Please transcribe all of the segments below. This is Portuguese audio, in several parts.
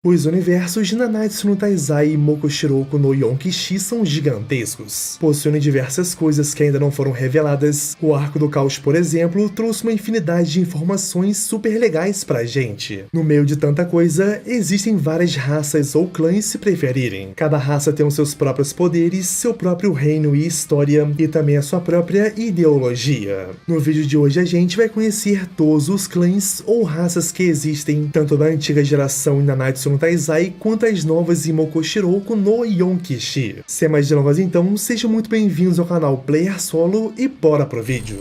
Os universos de Nanatsu no Taizai e Mokoshiroko no Yonkishi são gigantescos, possuindo diversas coisas que ainda não foram reveladas. O Arco do Caos, por exemplo, trouxe uma infinidade de informações super legais pra gente. No meio de tanta coisa, existem várias raças ou clãs se preferirem. Cada raça tem os seus próprios poderes, seu próprio reino e história, e também a sua própria ideologia. No vídeo de hoje a gente vai conhecer todos os clãs ou raças que existem, tanto da antiga geração em Nanatsu no Taizai quanto as novas em Mokoshiroko no Yonkishi. Sem mais delongas então, sejam muito bem-vindos ao canal Player Solo e bora pro vídeo!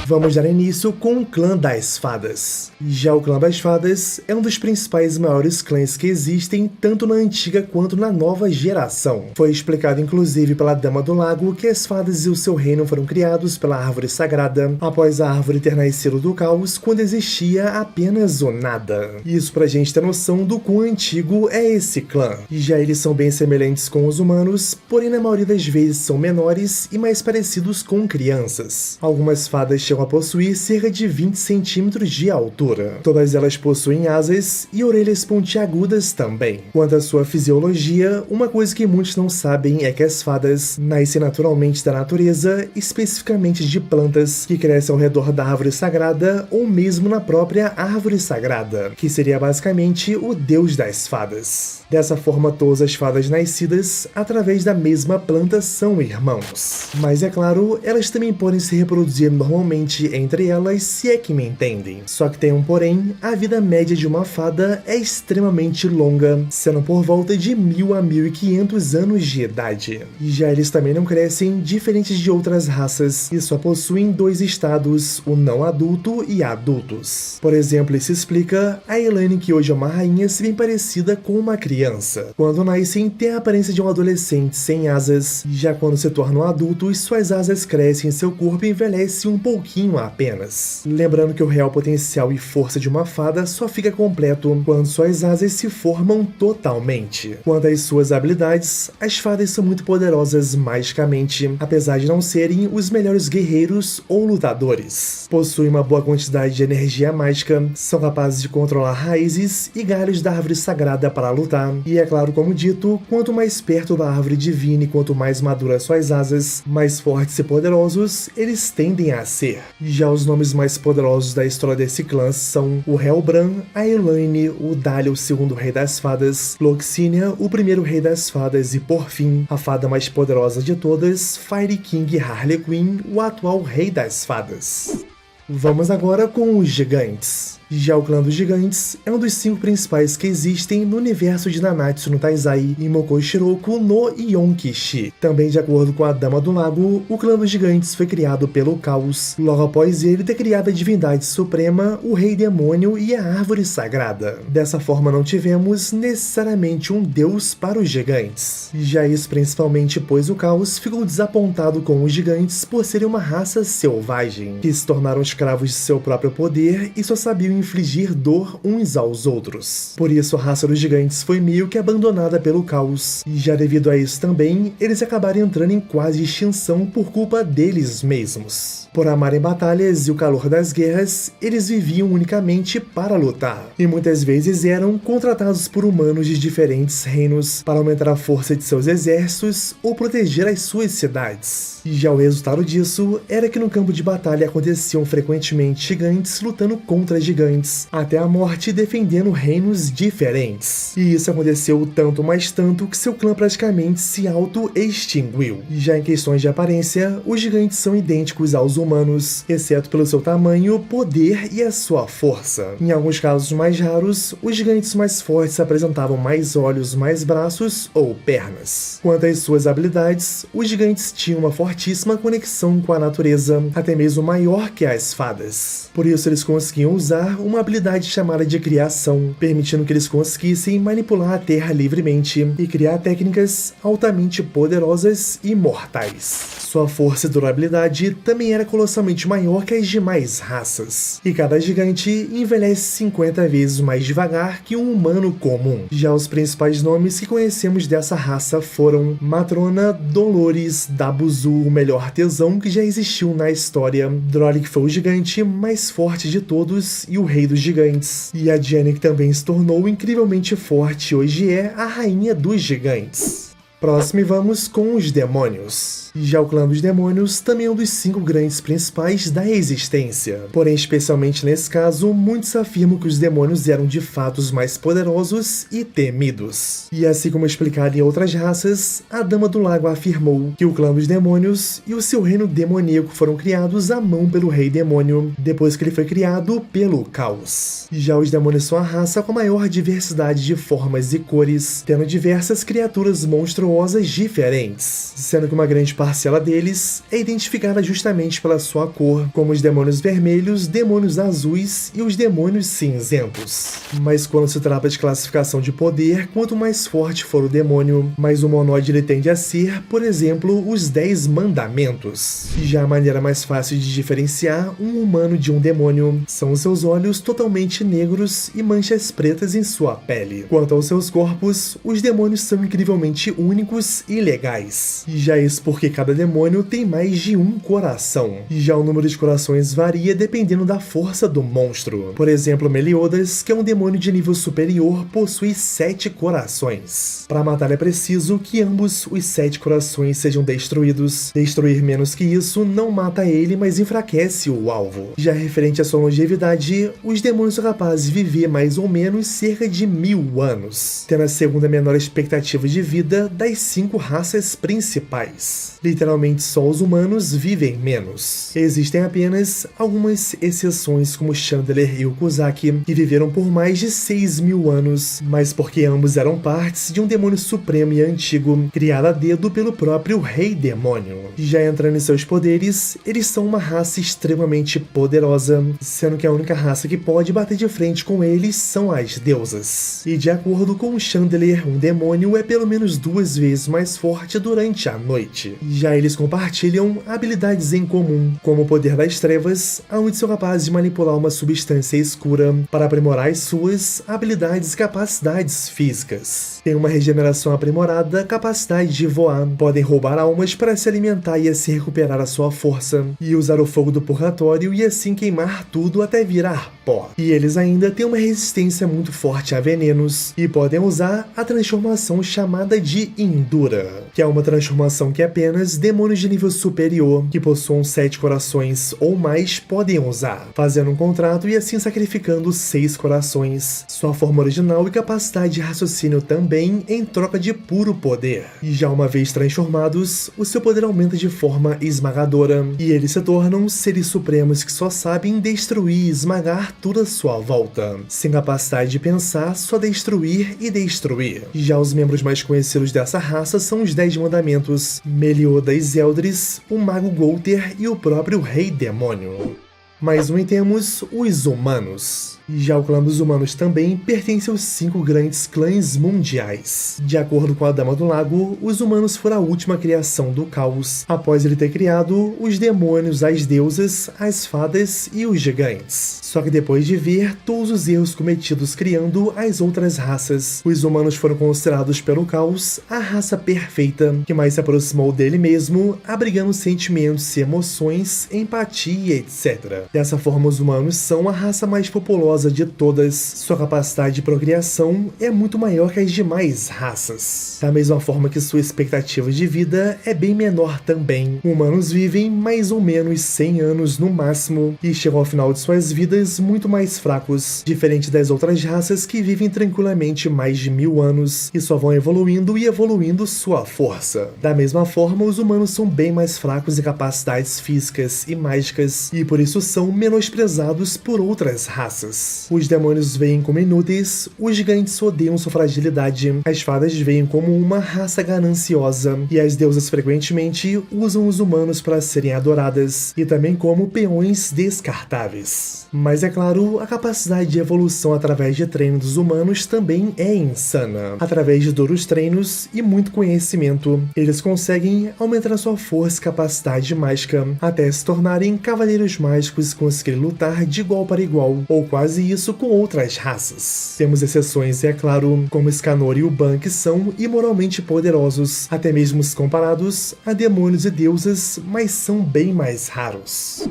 Vamos dar início com o Clã das Fadas. Já o Clã das Fadas é um dos principais e maiores clãs que existem tanto na antiga quanto na nova geração. Foi explicado inclusive pela Dama do Lago que as fadas e o seu reino foram criados pela Árvore Sagrada, após a árvore ter nascido do caos quando existia apenas o nada. Isso pra gente ter noção do quão antigo é esse clã. Já eles são bem semelhantes com os humanos, porém na maioria das vezes são menores e mais parecidos com crianças. Algumas fadas chegam a possuir cerca de 20 centímetros de altura. Todas elas possuem asas e orelhas pontiagudas também. Quanto à sua fisiologia, uma coisa que muitos não sabem é que as fadas nascem naturalmente da natureza, especificamente de plantas que crescem ao redor da árvore sagrada ou mesmo na própria árvore sagrada, que seria basicamente o deus das fadas. Dessa forma, todas as fadas nascidas através da mesma planta são irmãos. Mas é claro, elas também podem se reproduzir normalmente entre elas, se é que me entendem. Só que tem um porém, a vida média de uma fada é extremamente longa, sendo por volta de 1000 a 1500 anos de idade. E já eles também não crescem, diferentes de outras raças, e só possuem dois estados, o não adulto e adultos. Por exemplo, isso explica a Elaine, que hoje é uma rainha, se bem parecida com uma criança. Quando nascem, tem a aparência de um adolescente sem asas, já quando se tornam adultos, suas asas crescem e seu corpo envelhece um pouquinho apenas. Lembrando que o real potencial e força de uma fada só fica completo quando suas asas se formam totalmente. Quanto às suas habilidades, as fadas são muito poderosas magicamente, apesar de não serem os melhores guerreiros ou lutadores. Possuem uma boa quantidade de energia mágica, são capazes de controlar raízes e galhos da árvore sagrada para lutar, e é claro, como dito, quanto mais perto da árvore divina e quanto mais maduras suas asas, mais fortes e poderosos eles tendem a ser. Já os nomes mais poderosos da história desse clã são o Helbran, a Elaine, o Dahlia, o segundo rei das fadas, Loxinia, o primeiro rei das fadas e, por fim, a fada mais poderosa de todas, Fire King Harley Quinn, o atual rei das fadas. Vamos agora com os gigantes. Já o Clã dos Gigantes é um dos 5 principais que existem no universo de Nanatsu no Taizai e Mokoshiroko no Yonkishi. Também, de acordo com a Dama do Lago, o Clã dos Gigantes foi criado pelo Caos, logo após ele ter criado a divindade suprema, o Rei Demônio e a Árvore Sagrada. Dessa forma, não tivemos necessariamente um deus para os gigantes. Já isso principalmente pois o Caos ficou desapontado com os gigantes por serem uma raça selvagem, que se tornaram escravos de seu próprio poder e só sabiam infligir dor uns aos outros. Por isso a raça dos gigantes foi meio que abandonada pelo Caos, e já devido a isso também, eles acabaram entrando em quase extinção por culpa deles mesmos. Por amarem batalhas e o calor das guerras, eles viviam unicamente para lutar, e muitas vezes eram contratados por humanos de diferentes reinos para aumentar a força de seus exércitos ou proteger as suas cidades. E já o resultado disso era que no campo de batalha aconteciam frequentemente gigantes lutando contra gigantes, até a morte defendendo reinos diferentes. E isso aconteceu tanto mais tanto que seu clã praticamente se auto-extinguiu. E já em questões de aparência, os gigantes são idênticos aos humanos, exceto pelo seu tamanho, poder e a sua força. Em alguns casos mais raros, os gigantes mais fortes apresentavam mais olhos, mais braços ou pernas. Quanto às suas habilidades, os gigantes tinham uma fortíssima conexão com a natureza, até mesmo maior que as fadas. Por isso eles conseguiam usar uma habilidade chamada de criação, permitindo que eles conseguissem manipular a Terra livremente e criar técnicas altamente poderosas e mortais. Sua força e durabilidade também era colossalmente maior que as demais raças, e cada gigante envelhece 50 vezes mais devagar que um humano comum. Já os principais nomes que conhecemos dessa raça foram Matrona, Dolores, Dabuzu, o melhor artesão que já existiu na história, Drori, que foi o gigante mais forte de todos e o rei dos gigantes, e a Diane, que também se tornou incrivelmente forte e hoje é a rainha dos gigantes. Próximo, vamos com os demônios. Já o clã dos demônios também é um dos 5 grandes principais da existência. Porém, especialmente nesse caso, muitos afirmam que os demônios eram de fato os mais poderosos e temidos. E assim como explicado em outras raças, a Dama do Lago afirmou que o clã dos demônios e o seu reino demoníaco foram criados à mão pelo rei demônio, depois que ele foi criado pelo caos. Já os demônios são a raça com a maior diversidade de formas e cores, tendo diversas criaturas monstruosas diferentes, sendo que uma grande parcela deles é identificada justamente pela sua cor, como os demônios vermelhos, demônios azuis e os demônios cinzentos. Mas quando se trata de classificação de poder, quanto mais forte for o demônio, mais humanoide ele tende a ser, por exemplo, os 10 mandamentos. Já a maneira mais fácil de diferenciar um humano de um demônio são os seus olhos totalmente negros e manchas pretas em sua pele. Quanto aos seus corpos, os demônios são incrivelmente únicos e legais. Já isso porque cada demônio tem mais de um coração. Já o número de corações varia dependendo da força do monstro. Por exemplo, Meliodas, que é um demônio de nível superior, possui 7 corações. Para matar é preciso que ambos os 7 corações sejam destruídos. Destruir menos que isso não mata ele, mas enfraquece o alvo. Já referente à sua longevidade, os demônios são capazes de viver mais ou menos cerca de 1000 anos, tendo a segunda menor expectativa de vida das 5 raças principais. Literalmente só os humanos vivem menos. Existem apenas algumas exceções como Chandler e o Kusaki, que viveram por mais de 6.000 anos, mas porque ambos eram partes de um demônio supremo e antigo, criado a dedo pelo próprio Rei Demônio. Já entrando em seus poderes, eles são uma raça extremamente poderosa, sendo que a única raça que pode bater de frente com eles são as deusas. E de acordo com Chandler, um demônio é pelo menos 2 vezes mais forte durante a noite. Já eles compartilham habilidades em comum, como o poder das trevas, onde são capazes de manipular uma substância escura para aprimorar as suas habilidades e capacidades físicas. Tem uma regeneração aprimorada, capacidade de voar, podem roubar almas para se alimentar e assim recuperar a sua força, e usar o fogo do purgatório e assim queimar tudo até virar pó. E eles ainda têm uma resistência muito forte a venenos, e podem usar a transformação chamada de Indura, que é uma transformação que apenas demônios de nível superior, que possuam 7 corações ou mais, podem usar, fazendo um contrato e assim sacrificando 6 corações, sua forma original e capacidade de raciocínio também em troca de puro poder. E já uma vez transformados, o seu poder aumenta de forma esmagadora, e eles se tornam seres supremos que só sabem destruir e esmagar tudo à sua volta, sem capacidade de pensar, só destruir e destruir. Já os membros mais conhecidos dessa raça são os 10 mandamentos, Meliodas Eldris, o Mago Golter e o próprio Rei Demônio. Mais um temos os humanos. Já o clã dos humanos também pertence aos 5 grandes clãs mundiais. De acordo com a Dama do Lago, os humanos foram a última criação do caos, após ele ter criado os demônios, as deusas, as fadas e os gigantes. Só que depois de ver todos os erros cometidos criando as outras raças, os humanos foram considerados pelo caos a raça perfeita, que mais se aproximou dele mesmo, abrigando sentimentos e emoções, empatia, etc. Dessa forma, os humanos são a raça mais populosa de todas. Sua capacidade de procriação é muito maior que as demais raças, da mesma forma que sua expectativa de vida é bem menor também. Humanos vivem mais ou menos 100 anos no máximo e chegam ao final de suas vidas muito mais fracos, diferente das outras raças que vivem tranquilamente mais de 1000 anos e só vão evoluindo e evoluindo sua força. Da mesma forma, os humanos são bem mais fracos em capacidades físicas e mágicas e por isso são menosprezados por outras raças. Os demônios veem como inúteis, os gigantes odeiam sua fragilidade, as fadas veem como uma raça gananciosa e as deusas frequentemente usam os humanos para serem adoradas e também como peões descartáveis. Mas é claro, a capacidade de evolução através de treino dos humanos também é insana. Através de duros treinos e muito conhecimento, eles conseguem aumentar a sua força e capacidade mágica, até se tornarem cavaleiros mágicos e conseguirem lutar de igual para igual, ou quase isso com outras raças. Temos exceções, é claro, como Escanor e o Ban, que são imoralmente poderosos, até mesmo se comparados a demônios e deusas, mas são bem mais raros.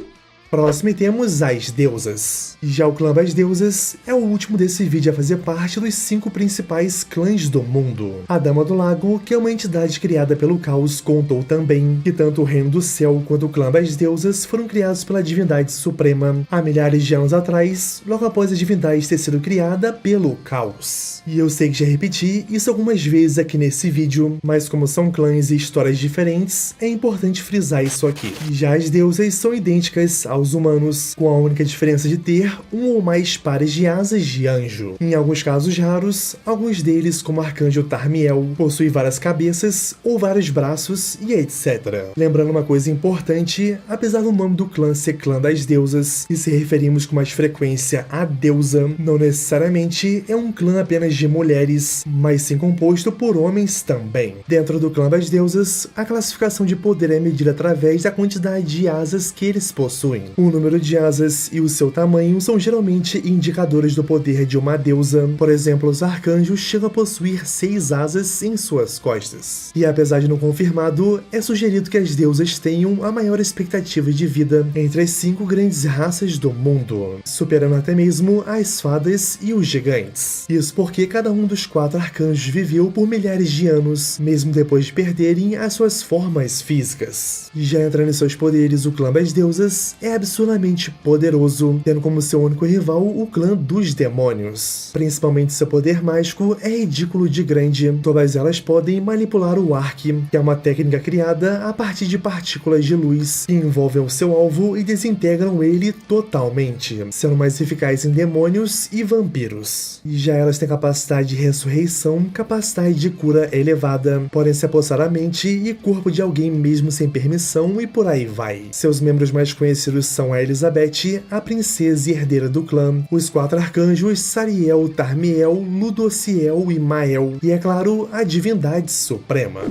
Próximo temos as deusas. Já o clã das deusas é o último desse vídeo a fazer parte dos 5 principais clãs do mundo. A Dama do Lago, que é uma entidade criada pelo Caos, contou também que tanto o Reino do Céu quanto o clã das deusas foram criados pela divindade suprema há milhares de anos atrás, logo após a divindade ter sido criada pelo Caos. E eu sei que já repeti isso algumas vezes aqui nesse vídeo, mas como são clãs e histórias diferentes, é importante frisar isso aqui. Já as deusas são idênticas aos humanos, com a única diferença de ter um ou mais pares de asas de anjo. Em alguns casos raros, alguns deles, como o arcanjo Tarmiel, possuem várias cabeças ou vários braços e etc. Lembrando uma coisa importante, apesar do nome do clã ser clã das deusas e se referimos com mais frequência à deusa, não necessariamente é um clã apenas de mulheres, mas sim composto por homens também. Dentro do clã das deusas, a classificação de poder é medida através da quantidade de asas que eles possuem. O número de asas e o seu tamanho são geralmente indicadores do poder de uma deusa. Por exemplo, os arcanjos chegam a possuir 6 asas em suas costas. E apesar de não confirmado, é sugerido que as deusas tenham a maior expectativa de vida entre as 5 grandes raças do mundo, superando até mesmo as fadas e os gigantes. Isso porque cada um dos 4 arcanjos viveu por milhares de anos, mesmo depois de perderem as suas formas físicas. Já entrando em seus poderes, o clã das deusas é absurdamente poderoso, tendo como seu único rival o clã dos demônios. Principalmente seu poder mágico é ridículo de grande. Todas elas podem manipular o Arc, que é uma técnica criada a partir de partículas de luz que envolvem o seu alvo e desintegram ele totalmente, sendo mais eficaz em demônios e vampiros. E já elas têm capacidade de ressurreição, capacidade de cura elevada, podem se apossar a mente e corpo de alguém mesmo sem permissão e por aí vai. Seus membros mais conhecidos são a Elizabeth, a princesa e herdeira do clã, os 4 arcanjos Sariel, Tarmiel, Ludociel e Mael, e é claro, a divindade suprema.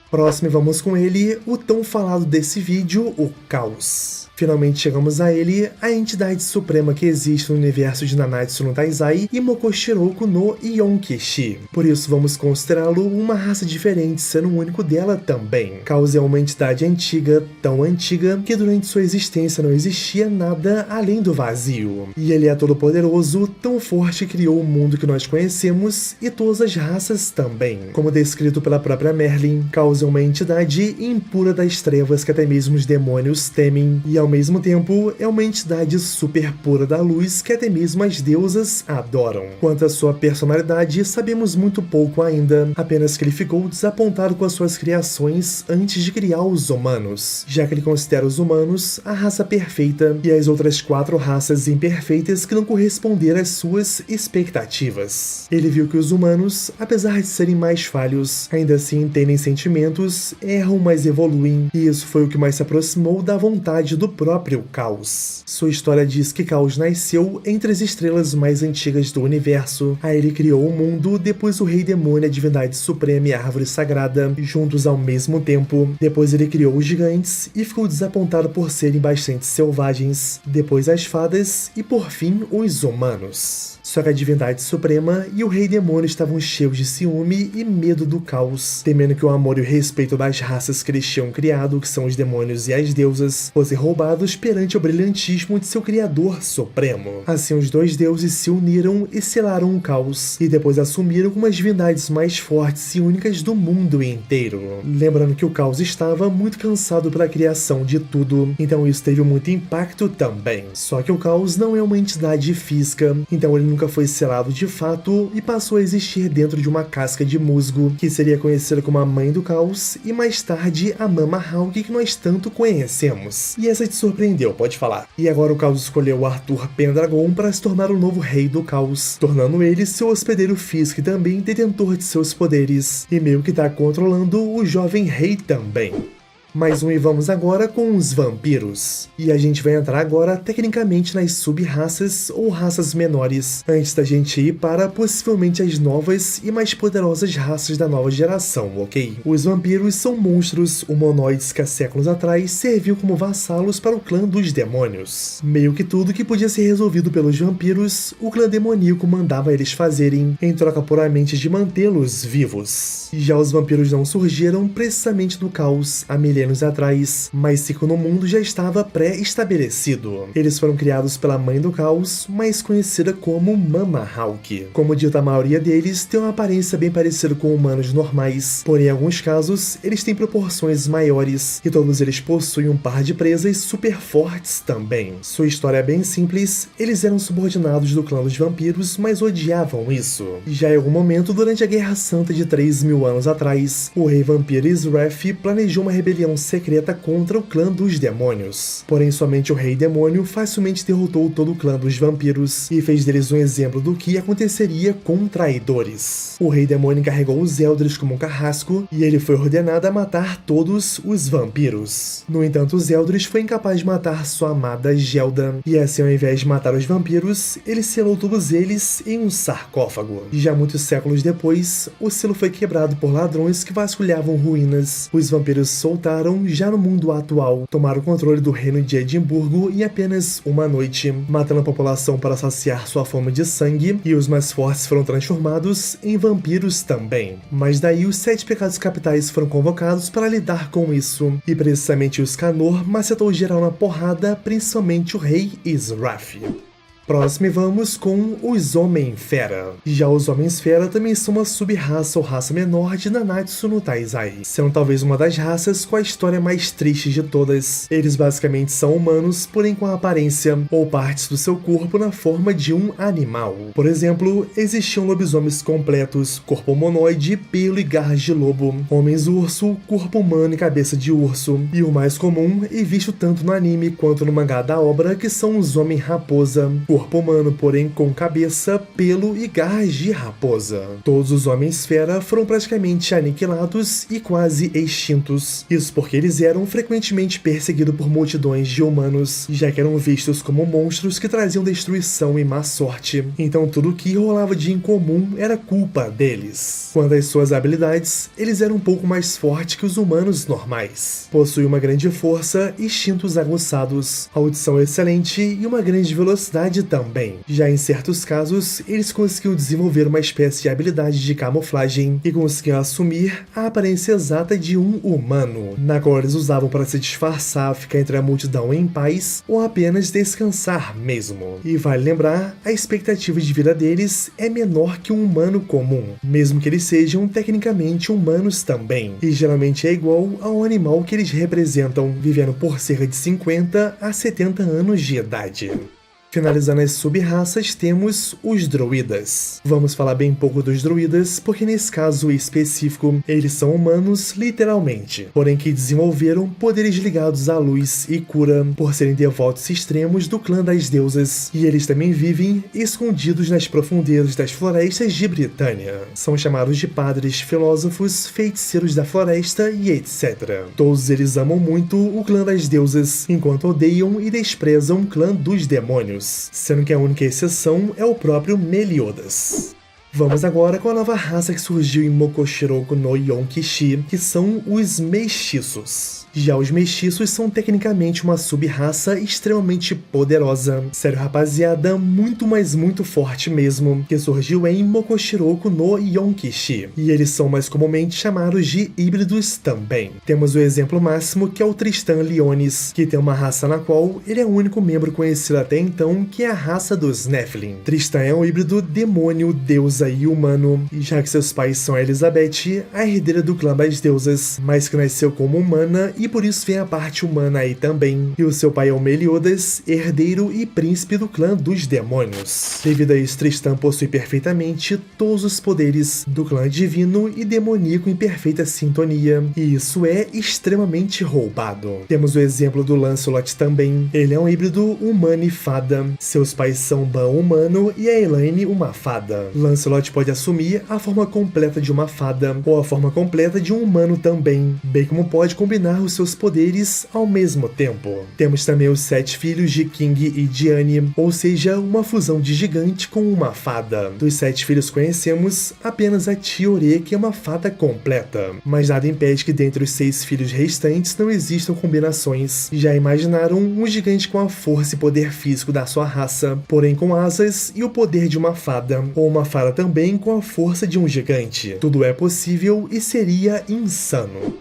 Próximo vamos com ele, o tão falado desse vídeo, o Caos. Finalmente chegamos a ele, a entidade suprema que existe no universo de Nanatsu no Taizai e Mokoshiroku no Yonkishi. Por isso vamos considerá-lo uma raça diferente, sendo o único dela também. Caos é uma entidade antiga, tão antiga, que durante sua existência não existia nada além do vazio. E ele é todo poderoso, tão forte que criou o mundo que nós conhecemos e todas as raças também. Como descrito pela própria Merlin, Caos é uma entidade impura das trevas que até mesmo os demônios temem, e ao mesmo tempo é uma entidade super pura da luz que até mesmo as deusas adoram. Quanto à sua personalidade, sabemos muito pouco ainda, apenas que ele ficou desapontado com as suas criações antes de criar os humanos, já que ele considera os humanos a raça perfeita e as outras 4 raças imperfeitas que não corresponderam às suas expectativas. Ele viu que os humanos, apesar de serem mais falhos, ainda assim têm sentimentos, erram, mas evoluem, e isso foi o que mais se aproximou da vontade do próprio Caos. Sua história diz que Caos nasceu entre as estrelas mais antigas do universo. Aí ele criou o mundo, depois o Rei Demônio, a divindade suprema e a árvore sagrada, juntos ao mesmo tempo. Depois ele criou os gigantes e ficou desapontado por serem bastante selvagens. Depois as fadas e por fim os humanos. Só que a divindade suprema e o Rei Demônio estavam cheios de ciúme e medo do Caos, temendo que o amor e o respeito das raças que eles tinham criado, que são os demônios e as deusas, fossem roubados perante o brilhantismo de seu Criador Supremo. Assim, os 2 deuses se uniram e selaram o Caos, e depois assumiram como as divindades mais fortes e únicas do mundo inteiro. Lembrando que o Caos estava muito cansado pela criação de tudo, então isso teve muito impacto também. Só que o Caos não é uma entidade física, então ele nunca foi selado de fato e passou a existir dentro de uma casca de musgo, que seria conhecida como a Mãe do Caos e mais tarde a Mama Hawk, que nós tanto conhecemos. E essa te surpreendeu, pode falar. E agora o Caos escolheu Arthur Pendragon para se tornar o novo Rei do Caos, tornando ele seu hospedeiro físico e também detentor de seus poderes, e meio que tá controlando o jovem rei também. E vamos agora com os vampiros. E a gente vai entrar agora tecnicamente nas sub-raças ou raças menores, antes da gente ir para possivelmente as novas e mais poderosas raças da nova geração, ok? Os vampiros são monstros humanoides que há séculos atrás serviam como vassalos para o clã dos demônios. Meio que tudo que podia ser resolvido pelos vampiros, o clã demoníaco mandava eles fazerem, em troca puramente de mantê-los vivos. Já os vampiros não surgiram precisamente do caos há milênios atrás, mas sim quando o mundo já estava pré-estabelecido. Eles foram criados pela Mãe do Caos, mais conhecida como Mama Hawk. Como dito, a maioria deles tem uma aparência bem parecida com humanos normais, porém em alguns casos eles têm proporções maiores e todos eles possuem um par de presas super fortes também. Sua história é bem simples, eles eram subordinados do clã dos vampiros, mas odiavam isso. Já em algum momento durante a Guerra Santa de 3.000 anos atrás, o rei vampiro Israf planejou uma rebelião secreta contra o clã dos demônios. Porém, somente o rei demônio facilmente derrotou todo o clã dos vampiros e fez deles um exemplo do que aconteceria com traidores. O rei demônio encarregou os Eldris como um carrasco e ele foi ordenado a matar todos os vampiros. No entanto, os Eldris foi incapaz de matar sua amada Gelda, e assim, ao invés de matar os vampiros, ele selou todos eles em um sarcófago. E já muitos séculos depois, o selo foi quebrado por ladrões que vasculhavam ruínas. Os vampiros soltaram já no mundo atual, tomaram o controle do reino de Edimburgo em apenas uma noite, matando a população para saciar sua fome de sangue, e os mais fortes foram transformados em vampiros também. Mas daí os 7 pecados capitais foram convocados para lidar com isso, e precisamente os Canor macetou geral na porrada, principalmente o rei Israf. Próximo vamos com os Homem-Fera. Já os Homens-Fera também são uma sub-raça ou raça menor de Nanatsu no Taizai, sendo talvez uma das raças com a história mais triste de todas. Eles basicamente são humanos, porém com a aparência ou partes do seu corpo na forma de um animal. Por exemplo, existiam lobisomens completos, corpo humanoide, pelo e garras de lobo, homens-urso, corpo humano e cabeça de urso, e o mais comum e visto tanto no anime quanto no mangá da obra, que são os Homem-Raposa, corpo humano, porém com cabeça, pelo e garras de raposa. Todos os Homens-Fera foram praticamente aniquilados e quase extintos. Isso porque eles eram frequentemente perseguidos por multidões de humanos, já que eram vistos como monstros que traziam destruição e má sorte. Então tudo o que rolava de incomum era culpa deles. Quanto às suas habilidades, eles eram um pouco mais fortes que os humanos normais. Possuíam uma grande força, instintos aguçados, audição excelente e uma grande velocidade também. Já em certos casos, eles conseguiam desenvolver uma espécie de habilidade de camuflagem e conseguiam assumir a aparência exata de um humano, na qual eles usavam para se disfarçar, ficar entre a multidão em paz ou apenas descansar mesmo. E vale lembrar, a expectativa de vida deles é menor que um humano comum, mesmo que eles sejam tecnicamente humanos também, e geralmente é igual ao animal que eles representam, vivendo por cerca de 50 a 70 anos de idade. Finalizando as sub-raças, temos os druidas. Vamos falar bem pouco dos druidas, porque nesse caso específico, eles são humanos literalmente, porém que desenvolveram poderes ligados à luz e cura, por serem devotos extremos do clã das deusas, e eles também vivem escondidos nas profundezas das florestas de Britânia. São chamados de padres, filósofos, feiticeiros da floresta e etc. Todos eles amam muito o clã das deusas, enquanto odeiam e desprezam o clã dos demônios, sendo que a única exceção é o próprio Meliodas. Vamos agora com a nova raça que surgiu em Mokoshiroko no Yonkishi, que são os mestiços. Já os mestiços são tecnicamente uma sub-raça extremamente poderosa. Sério, rapaziada, muito, mas muito forte mesmo, que surgiu em Mokoshiroko no Yonkishi. E eles são mais comumente chamados de híbridos também. Temos o exemplo máximo, que é o Tristan Leonis, que tem uma raça na qual ele é o único membro conhecido até então, que é a raça dos Nephilim. Tristan é um híbrido demônio, deusa e humano, já que seus pais são a Elizabeth, a herdeira do clã das deusas, mas que nasceu como humana e por isso vem a parte humana aí também. E o seu pai é o Meliodas, herdeiro e príncipe do clã dos demônios. Devido a isso, Tristan possui perfeitamente todos os poderes do clã divino e demoníaco em perfeita sintonia, e isso é extremamente roubado. Temos o exemplo do Lancelot também. Ele é um híbrido humano e fada. Seus pais são Ban humano e a Elaine uma fada. Lancelot Lancelot pode assumir a forma completa de uma fada, ou a forma completa de um humano também, bem como pode combinar os seus poderes ao mesmo tempo. Temos também os 7 filhos de King e Diane, ou seja, uma fusão de gigante com uma fada. Dos 7 filhos conhecemos apenas a Tiorê, que é uma fada completa, mas nada impede que dentre os 6 filhos restantes não existam combinações. Já imaginaram um gigante com a força e poder físico da sua raça, porém com asas e o poder de uma fada, ou uma fada também com a força de um gigante? Tudo é possível e seria insano.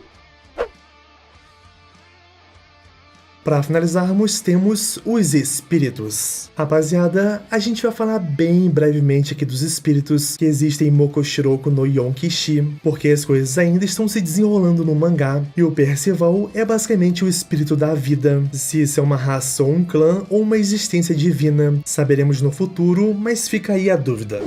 Para finalizarmos, temos os espíritos. Rapaziada, a gente vai falar bem brevemente aqui dos espíritos que existem em Mokoshiroko no Yonkishi, porque as coisas ainda estão se desenrolando no mangá, e o Percival é basicamente o espírito da vida. Se isso é uma raça ou um clã, ou uma existência divina, saberemos no futuro, mas fica aí a dúvida.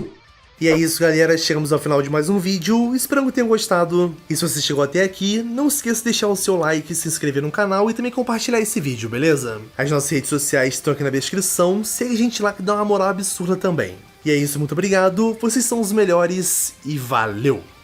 E é isso, galera, chegamos ao final de mais um vídeo, espero que tenham gostado. E se você chegou até aqui, não esqueça de deixar o seu like, se inscrever no canal e também compartilhar esse vídeo, beleza? As nossas redes sociais estão aqui na descrição, segue a gente lá que dá uma moral absurda também. E é isso, muito obrigado, vocês são os melhores e valeu!